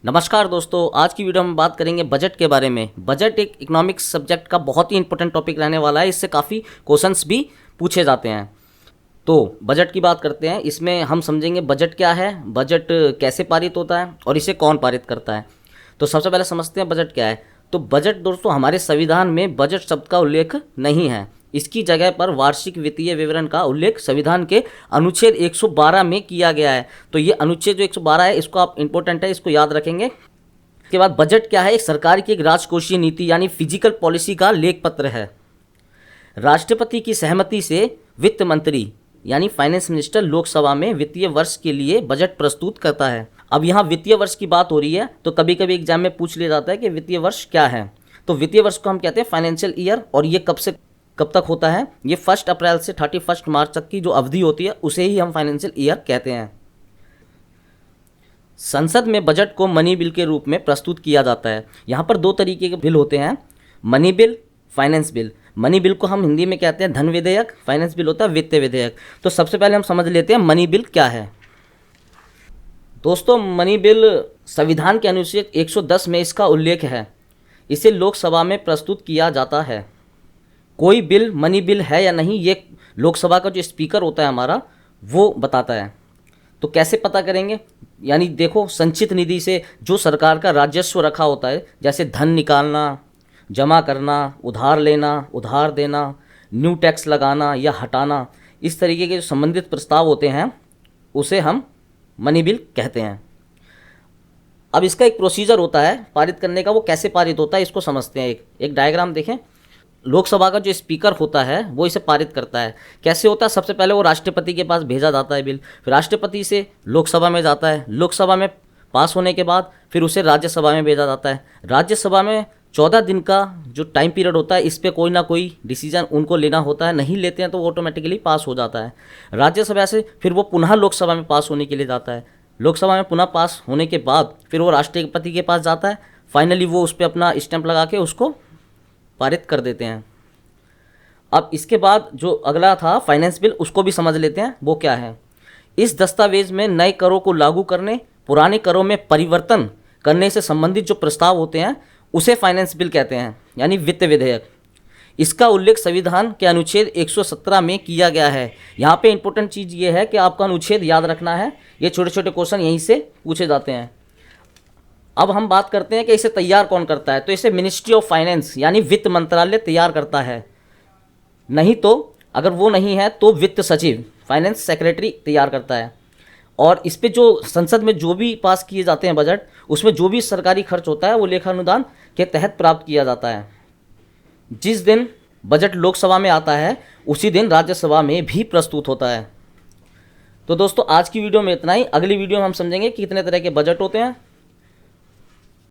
नमस्कार दोस्तों, आज की वीडियो में बात करेंगे बजट के बारे में। बजट एक इकोनॉमिक्स सब्जेक्ट का बहुत ही इंपॉर्टेंट टॉपिक रहने वाला है। इससे काफ़ी क्वेश्चंस भी पूछे जाते हैं। तो बजट की बात करते हैं। इसमें हम समझेंगे बजट क्या है, बजट कैसे पारित होता है और इसे कौन पारित करता है। तो सबसे पहले समझते हैं बजट क्या है। तो बजट दोस्तों, हमारे संविधान में बजट शब्द का उल्लेख नहीं है। इसकी जगह पर वार्षिक वित्तीय विवरण का उल्लेख संविधान के अनुच्छेद 112 में किया गया है। तो ये अनुच्छेद जो 112 है, इसको आप इंपॉर्टेंट है, इसको याद रखेंगे। इसके बाद बजट क्या है, एक सरकार की एक राजकोषीय नीति यानी फिजिकल पॉलिसी का लेख पत्र है। राष्ट्रपति की सहमति से वित्त मंत्री यानी फाइनेंस मिनिस्टर लोकसभा में वित्तीय वर्ष के लिए बजट प्रस्तुत करता है। अब यहाँ वित्तीय वर्ष की बात हो रही है, तो कभी कभी एग्जाम में पूछ लिया जाता है कि वित्तीय वर्ष क्या है। तो वित्तीय वर्ष को हम कहते हैं फाइनेंशियल ईयर, और ये कब से कब तक होता है, ये 1 अप्रैल से 31 मार्च तक की जो अवधि होती है उसे ही हम फाइनेंशियल ईयर कहते हैं। संसद में बजट को मनी बिल के रूप में प्रस्तुत किया जाता है। यहाँ पर दो तरीके के बिल होते हैं, money bill, finance bill. Money bill को हम हिंदी में कहते हैं धन विधेयक, फाइनेंस बिल होता है वित्त विधेयक। तो सबसे पहले हम समझ लेते हैं मनी बिल क्या है। दोस्तों, मनी बिल संविधान के अनुच्छेद 110 में इसका उल्लेख है। इसे लोकसभा में प्रस्तुत किया जाता है। कोई बिल मनी बिल है या नहीं, ये लोकसभा का जो स्पीकर होता है हमारा, वो बताता है। तो कैसे पता करेंगे, यानी देखो, संचित निधि से जो सरकार का राजस्व रखा होता है, जैसे धन निकालना, जमा करना, उधार लेना, उधार देना, न्यू टैक्स लगाना या हटाना, इस तरीके के जो संबंधित प्रस्ताव होते हैं उसे हम मनी बिल कहते हैं। अब इसका एक प्रोसीजर होता है पारित करने का। वो कैसे पारित होता है इसको समझते हैं। एक डायग्राम देखें। लोकसभा का जो स्पीकर होता है वो इसे पारित करता है। कैसे होता है, सबसे पहले वो राष्ट्रपति के पास भेजा जाता है बिल, फिर राष्ट्रपति से लोकसभा में जाता है, लोकसभा में पास होने के बाद फिर उसे राज्यसभा में भेजा जाता है। राज्यसभा में 14 दिन का जो टाइम पीरियड होता है, इस पर कोई ना कोई डिसीजन उनको लेना होता है। नहीं लेते हैं तो वो ऑटोमेटिकली पास हो जाता है। राज्यसभा से फिर वो पुनः लोकसभा में पास होने के लिए जाता है। लोकसभा में पुनः पास होने के बाद फिर वो राष्ट्रपति के पास जाता है। फाइनली वो उस पर अपना स्टैंप लगा के उसको पारित कर देते हैं। अब इसके बाद जो अगला था फाइनेंस बिल, उसको भी समझ लेते हैं वो क्या है। इस दस्तावेज में नए करों को लागू करने, पुराने करों में परिवर्तन करने से संबंधित जो प्रस्ताव होते हैं उसे फाइनेंस बिल कहते हैं, यानी वित्त विधेयक। इसका उल्लेख संविधान के अनुच्छेद 117 में किया गया है। यहाँ पे इंपॉर्टेंट चीज़ ये है कि आपका अनुच्छेद याद रखना है। ये छोटे छोटे क्वेश्चन यहीं से पूछे जाते हैं। अब हम बात करते हैं कि इसे तैयार कौन करता है। तो इसे मिनिस्ट्री ऑफ फाइनेंस यानी वित्त मंत्रालय तैयार करता है। नहीं तो अगर वो नहीं है तो वित्त सचिव, फाइनेंस सेक्रेटरी तैयार करता है। और इस पे जो संसद में जो भी पास किए जाते हैं बजट, उसमें जो भी सरकारी खर्च होता है वो लेखानुदान के तहत प्राप्त किया जाता है। जिस दिन बजट लोकसभा में आता है उसी दिन राज्यसभा में भी प्रस्तुत होता है। तो दोस्तों, आज की वीडियो में इतना ही। अगली वीडियो में हम समझेंगे कि कितने तरह के बजट होते हैं